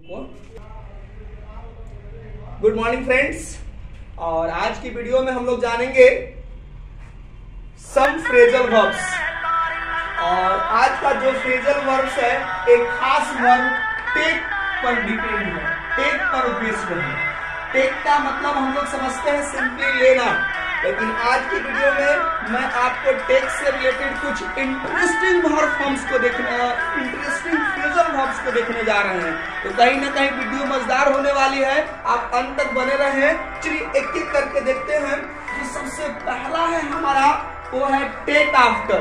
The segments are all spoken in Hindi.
Good morning friends. और आज की वीडियो में हम लोग जानेंगे सम फ्रेजल वर्ब्स। और आज का जो फ्रेजल वर्ब्स है एक खास वर्ब टेक पर डिपेंड है, टेक पर बेस्ड है। टेक का मतलब हम लोग समझते हैं सिंपली लेना, लेकिन आज की वीडियो में मैं आपको टेक से रिलेटेड कुछ इंटरेस्टिंग वर्ब फॉर्म्स को इंटरेस्टिंग फ्रेजल वर्ब्स को देखने जा रहे हैं। तो कहीं ना कहीं वीडियो मजेदार होने वाली है, आप अंत तक बने रहें। चलिए एक एक करके देखते हैं। जो सबसे पहला है हमारा वो है टेक आफ्टर।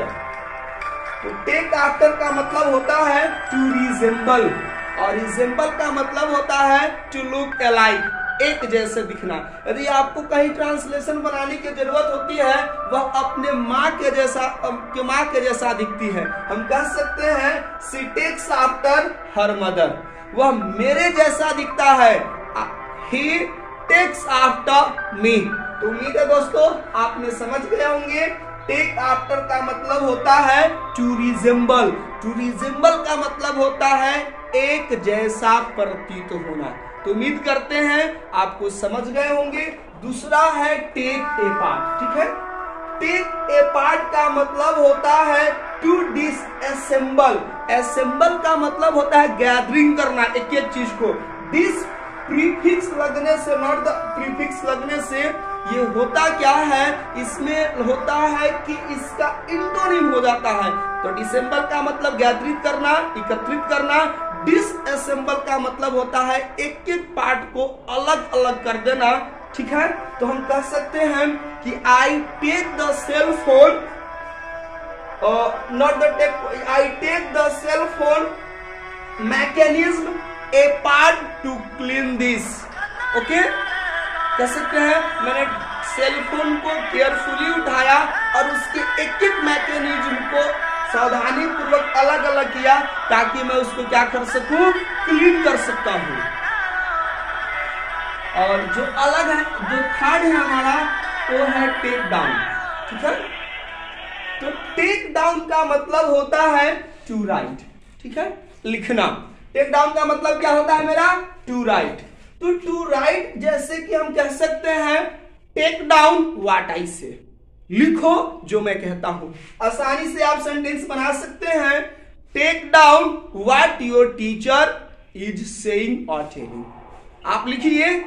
तो टेक आफ्टर का मतलब होता है टू रिजेंबल, और रिजेंबल का मतलब होता है टू लुक अलाइक, एक जैसे दिखना। यदि आपको कहीं ट्रांसलेशन बनाने की जरूरत होती है, वह अपने माँ के जैसा दिखती है। हम कह सकते हैं she takes after her mother, वह मेरे जैसा दिखता है। He takes after me. तो उम्मीद है दोस्तों आपने समझ गए होंगे। टेक आफ्टर का मतलब होता है टू रिजेंबल। टू रिजेंबल का मतलब होता है एक जैसा प्रतीत होना। तो उम्मीद करते हैं आपको समझ गए होंगे। दूसरा है टेक ए पार्ट। ठीक है, टेक ए पार्ट का मतलब होता है टू डिसअसेंबल। असेंबल का मतलब होता है गैदरिंग करना एक एक चीज को। डिस प्रीफिक्स लगने से, नॉट द प्रीफिक्स लगने से ये होता क्या है, इसमें होता है कि इसका इंटोनिम हो जाता है। तो डिसेंबल का मतलब गैदरिंग करना, एकत्रित करना। डिसअसेंबल का मतलब होता है एक एक पार्ट को अलग अलग कर देना। ठीक है, तो हम कह सकते हैं कि I take the cell phone, not the take, I take the cell phone mechanism a part to clean this. Okay, कह सकते हैं मैंने सेल फोन को केयरफुली उठाया और उसके एक एक मैकेनिज्म को सावधानी पूर्वक अलग अलग किया, ताकि मैं उसको क्या कर सकूं, क्लीन कर सकता हूं। और जो अलग है, जो थर्ड है हमारा, वो है टेक डाउन। ठीक है, तो टेक डाउन का मतलब होता है टू राइट। ठीक है, लिखना। टेक डाउन का मतलब क्या होता है मेरा, टू राइट। तो टू राइट जैसे कि हम कह सकते हैं टेक डाउन व्हाट आई से, लिखो जो मैं कहता हूं। आसानी से आप सेंटेंस बना सकते हैं, take down what your teacher is saying और टेलिंग। आप लिखिए।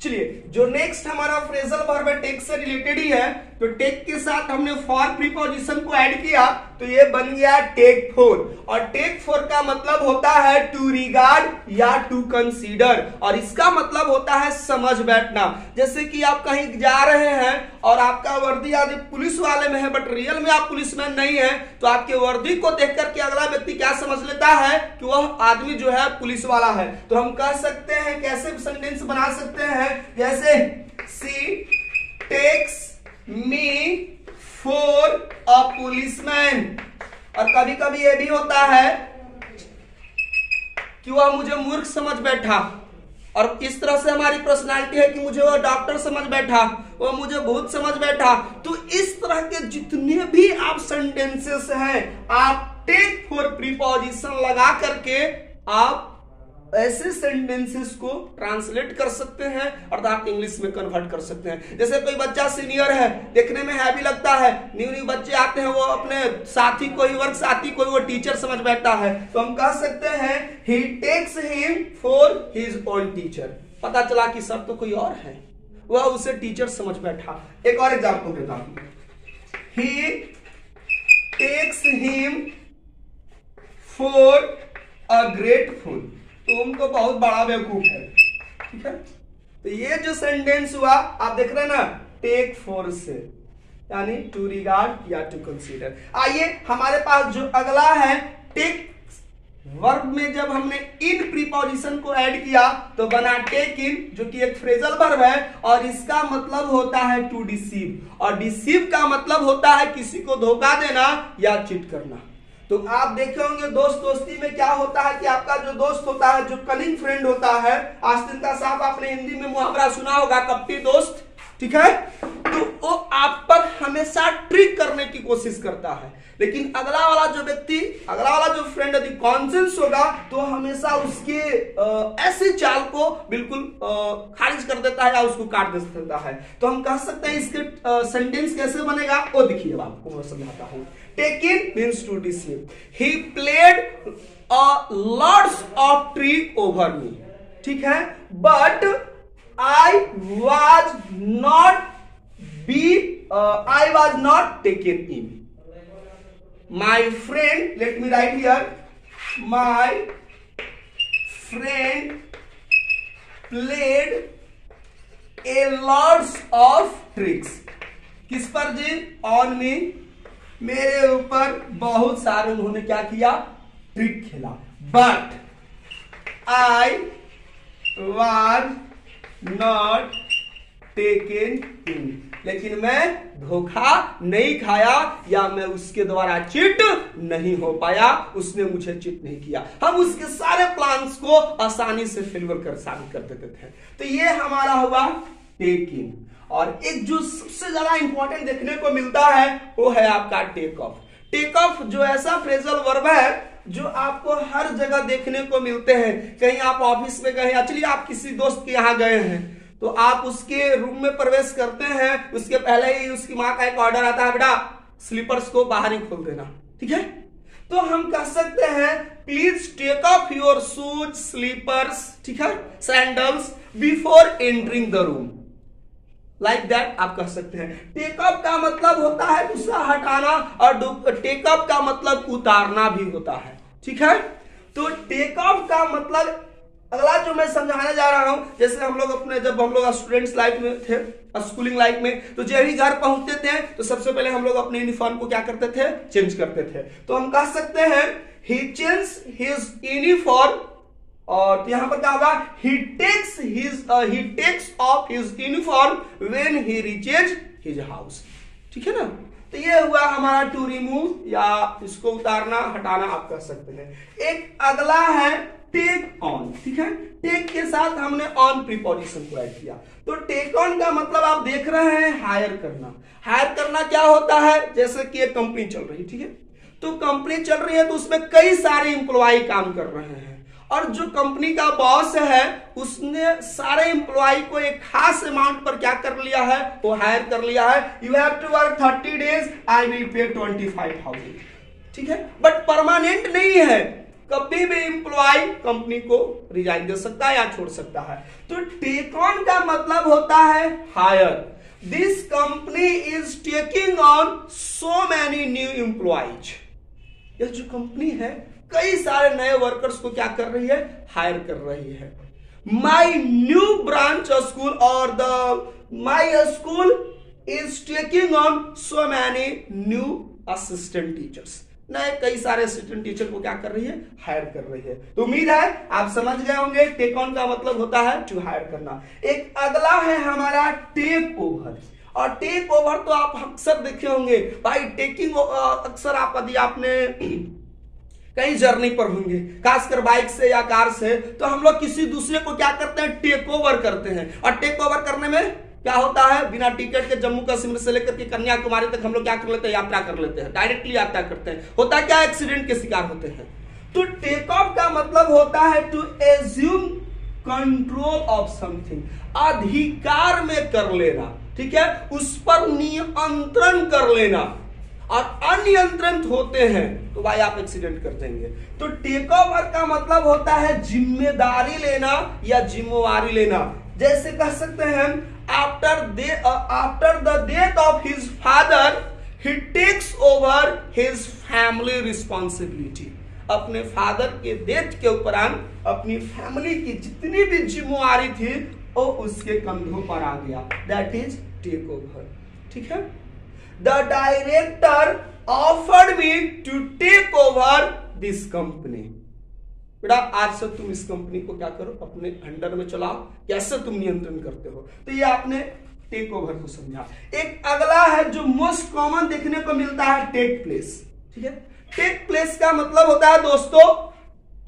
चलिए, जो नेक्स्ट हमारा फ्रेजल वर्ब है टेक से रिलेटेड ही है। तो टेक के साथ हमने फॉर प्रीपोजिशन को ऐड किया, तो ये बन गया टेक फोर। और टेक फोर का मतलब होता है टू रिगार्ड या टू कंसीडर, और इसका मतलब होता है समझ बैठना। जैसे कि आप कहीं जा रहे हैं और आपका वर्दी आदि पुलिस वाले में है, बट रियल में आप पुलिसमैन नहीं है, तो आपके वर्दी को देख करके अगला व्यक्ति क्या समझ लेता है कि वह आदमी जो है पुलिस वाला है। तो हम कह सकते हैं, कैसे सेंटेंस बना सकते हैं, जैसे she takes me for a policeman. और कभी कभी ये भी होता है कि वह मुझे मूर्ख समझ बैठा, और इस तरह से हमारी पर्सनालिटी है कि मुझे वह डॉक्टर समझ बैठा, वह मुझे भूत समझ बैठा। तो इस तरह के जितने भी आप सेंटेंसेस हैं, आप टेक फॉर प्रीपोजिशन लगा करके आप ऐसे सेंटेंसेस को ट्रांसलेट कर सकते हैं, अर्थात इंग्लिश में कन्वर्ट कर सकते हैं। जैसे कोई बच्चा सीनियर है, देखने में हैवी लगता है, न्यू बच्चे आते हैं, वो अपने साथी को ही, वर्क साथी को ही वो टीचर समझ बैठता है। तो हम कह सकते हैं he takes him for his own teacher. पता चला कि सब तो कोई और है, वह उसे टीचर समझ बैठा। एक और एग्जाम्पल देता हूं, he takes him for a great fool. तुम तो बहुत बड़ा बेवकूफ है। ठीक है, तो ये जो सेंटेंस हुआ आप देख रहे हैं ना, टेक फोर से, यानी टू रिगार्ड या टू कंसीडर। आइए हमारे पास जो अगला है टेक वर्ब में जब हमने इन प्रीपोजिशन को ऐड किया तो बना टेक इन, जो कि एक फ्रेजल वर्ब है, और इसका मतलब होता है टू डिसीव। और डिसीव का मतलब होता है किसी को धोखा देना या चीट करना। तो आप देखे होंगे दोस्त दोस्ती में क्या होता है कि आपका जो दोस्त होता है, जो कनिंग फ्रेंड होता है, आस्तीन का साहब आपने हिंदी में मुहावरा सुना होगा, कपटी दोस्त ठीक है। तो वो आप पर हमेशा ट्रिक करने की कोशिश करता है, लेकिन अगला वाला जो फ्रेंड यदि कॉन्शियस होगा तो हमेशा उसके ऐसे चाल को बिल्कुल खारिज कर देता है या उसको काट देता है। तो हम कह सकते हैं इसके सेंटेंस कैसे बनेगा वो देखिए, आपको मैं समझाता हूं। Take in means to deceive, he played lots of trick over me, ठीक है, but I was not taken in. My friend, let me write here, my friend played a lots of tricks. किस पर जी? On me, मेरे ऊपर बहुत सारे उन्होंने क्या किया? ट्रिक खेला। But I was not taken in, लेकिन मैं धोखा नहीं खाया या मैं उसके द्वारा चिट नहीं हो पाया, उसने मुझे चिट नहीं किया। हम उसके सारे प्लान्स को आसानी से फेलियर कर साबित कर देते थे। तो ये हमारा हुआ टेक इन। और एक जो सबसे ज्यादा इंपॉर्टेंट देखने को मिलता है वो है आपका टेक ऑफ। टेक ऑफ जो ऐसा फ्रेजल वर्ब है जो आपको हर जगह देखने को मिलते हैं। कहीं आप ऑफिस में गए, चलिए आप किसी दोस्त के यहाँ गए हैं तो आप उसके रूम में प्रवेश करते हैं, उसके पहले ही उसकी माँ का एक ऑर्डर आता है, बेटा स्लीपर्स को बाहर ही खोल देना, ठीक है। तो हम कह सकते हैं please take off your shoes, slippers, ठीक है, sandals before entering the room, like that आप कह सकते हैं। टेक ऑफ का मतलब होता है दूसरा हटाना, और टेक ऑफ का मतलब उतारना भी होता है, ठीक है। तो टेक ऑफ का मतलब अगला जो मैं समझाने जा रहा हूं, जैसे जब हम लोग स्टूडेंट्स लाइफ में थे, स्कूलिंग लाइफ में, तो जब भी घर पहुंचते थे तो सबसे पहले हम लोग अपने यूनिफॉर्म को क्या करते थे? चेंज करते थे। तो हम कह सकते हैं ही चेंज हिज यूनिफॉर्म, और तो यहां पर क्या होगा? He takes off his uniform when he reaches his house, ठीक है ना। तो ये हुआ हमारा टू रिमूव, या इसको उतारना हटाना आप कह सकते हैं। एक अगला है टेक ऑन, ठीक है। टेक के साथ हमने ऑन प्रीपोजिशन को ऐड किया। तो टेक ऑन का मतलब आप देख रहे हैं हायर करना। हायर करना क्या होता है? जैसे कि एक कंपनी चल रही, ठीक है, तो कंपनी चल रही है तो उसमें कई सारे एम्प्लॉय काम कर रहे हैं, और जो कंपनी का बॉस है उसने सारे एम्प्लॉय को एक खास अमाउंट पर क्या कर लिया है? वो हायर कर लिया है। You have to work 30 days, I will pay 25,000, ठीक है। बट परमानेंट नहीं है, कभी भी एम्प्लॉय कंपनी को रिजाइन दे सकता है या छोड़ सकता है। तो टेक ऑन का मतलब होता है hire. This company is taking on so many new employees. यह जो कंपनी है कई सारे नए वर्कर्स को क्या कर रही है? हायर कर रही है। माई न्यू ब्रांच स्कूल और my school is taking on so many new assistant teachers. नए कई सारे असिस्टेंट टीचर को क्या कर रही है? हायर कर रही है। तो उम्मीद है आप समझ गए होंगे टेक ऑन का मतलब होता है टू हायर करना। एक अगला है हमारा टेक ओवर, और टेक ओवर तो आप अक्सर देखे होंगे भाई। टेकिंग अक्सर आप यदि आपने कहीं जर्नी पर होंगे, खासकर बाइक से या कार से, तो हम लोग किसी दूसरे को क्या करते हैं? टेक ओवर करते हैं। और टेक ओवर करने में क्या होता है? बिना टिकट के जम्मू कश्मीर से लेकर के कन्याकुमारी तक हम लोग क्या कर लेते हैं? यात्रा कर लेते हैं, डायरेक्टली यात्रा करते हैं। होता क्या? एक्सीडेंट के शिकार होते हैं। तो टेक ऑफ का मतलब होता है to assume control of something, अधिकार में कर लेना, ठीक है, उस पर नियंत्रण कर लेना। और अनियंत्रित होते हैं तो भाई आप एक्सीडेंट कर देंगे। तो टेक ओवर का मतलब होता है जिम्मेदारी लेना या जिम्मेवारी लेना। जैसे कह सकते हैं after the death of his father he takes over his family responsibility. अपने फादर के डेथ के उपरांत अपनी फैमिली की जितनी भी जिम्मेवारी थी वो उसके कंधों पर आ गया। दैट इज टेक ओवर, ठीक है। The director offered me to take over this company. बेटा आज से तुम इस कंपनी को क्या करो? अपने अंडर में चलाओ। कैसे तुम नियंत्रण करते हो? तो ये आपने टेक ओवर को समझा। एक अगला है जो मोस्ट कॉमन देखने को मिलता है टेक प्लेस, ठीक है। टेक प्लेस का मतलब होता है दोस्तों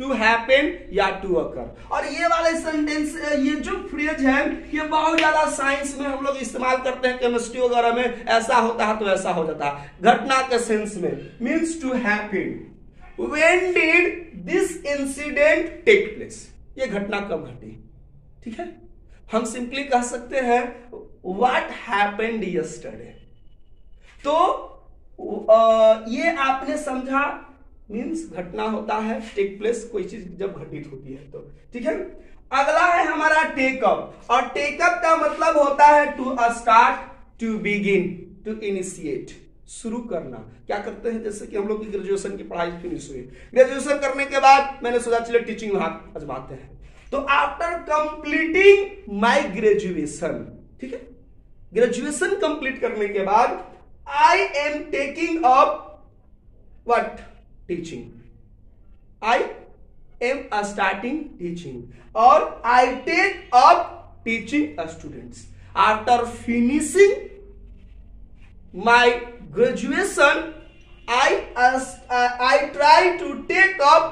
टू हैपन या टू अकर। और ये वाले सेंटेंस, ये जो फ्रेज है, ये बहुत ज्यादा साइंस में हम लोग इस्तेमाल करते हैं, केमिस्ट्री वगैरह में ऐसा होता है तो ऐसा हो जाता है, घटना के सेंस में, means to happen. When did this incident take place, ये घटना कब घटी, ठीक है। हम सिंपली कह सकते हैं व्हाट हैपेंड यस्टरडे। तो ये आपने समझा, मीन्स घटना होता है, टेक प्लेस, कोई चीज जब घटित होती है तो, ठीक है। अगला है हमारा टेकअप, और टेकअप का मतलब होता है to start, to begin, to initiate, शुरू करना। क्या करते हैं, जैसे कि हम लोग की ग्रेजुएशन की पढ़ाई फिनिश हुई, ग्रेजुएशन करने के बाद मैंने सोचा चलिए टीचिंग में हाथ आजमाते हैं। तो आफ्टर कंप्लीटिंग माय ग्रेजुएशन, ठीक है, ग्रेजुएशन कंप्लीट करने के बाद I am taking up what, teaching. I am starting teaching, और I take up teaching students. After finishing my graduation I try to take up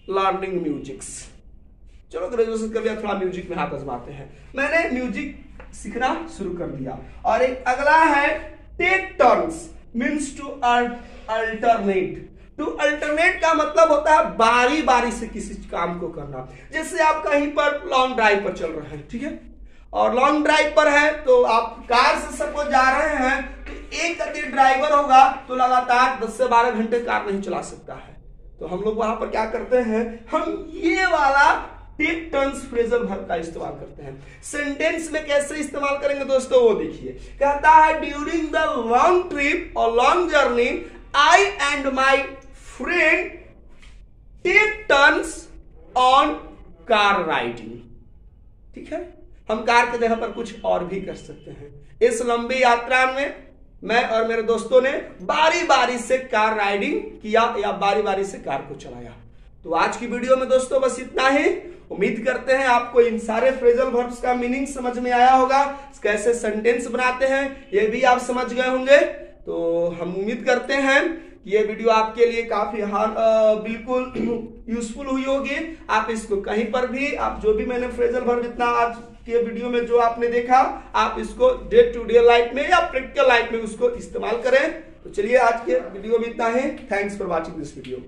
learning musics। चलो ग्रेजुएशन कर लिया, थोड़ा म्यूजिक में हाथ आजमाते हैं। मैंने म्यूजिक सीखना शुरू कर दिया। और एक अगला है take turns, means to alternate. To alternate का मतलब होता है बारी बारी से किसी काम को करना। जैसे आप कहीं पर लॉन्ग ड्राइव पर चल रहे हैं, ठीक है, और लॉन्ग ड्राइव पर है तो आप कार से सपोज जा रहे हैं, तो एक गति ड्राइवर होगा तो लगातार 10 से 12 घंटे कार नहीं चला सकता है। तो हम लोग वहां पर क्या करते हैं, हम ये वाला टेक टर्न्स फ्रेजल वर्ब का इस्तेमाल करते हैं। सेंटेंस में कैसे इस्तेमाल करेंगे दोस्तों, वो देखिए। कहता है ड्यूरिंग द लॉन्ग ट्रिप और long journey I and my friend take turns on car riding. ठीक है, हम कार की जगह पर कुछ और भी कर सकते हैं। इस लंबी यात्रा में मैं और मेरे दोस्तों ने बारी बारी से कार राइडिंग किया या बारी बारी से कार को चलाया। तो आज की वीडियो में दोस्तों बस इतना ही। उम्मीद करते हैं आपको इन सारे फ्रेजल वर्ब्स का मीनिंग समझ में आया होगा, कैसे सेंटेंस बनाते हैं ये भी आप समझ गए होंगे। तो हम उम्मीद करते हैं कि ये वीडियो आपके लिए काफी बिल्कुल यूजफुल हुई होगी। आप इसको कहीं पर भी, आप जो भी मैंने फ्रेजल वर्ब इतना आज के वीडियो में जो आपने देखा, आप इसको डे टू डे लाइफ में या प्रैक्टिकल लाइफ में उसको इस्तेमाल करें। तो चलिए आज के वीडियो में इतना है। Thanks for watching this video.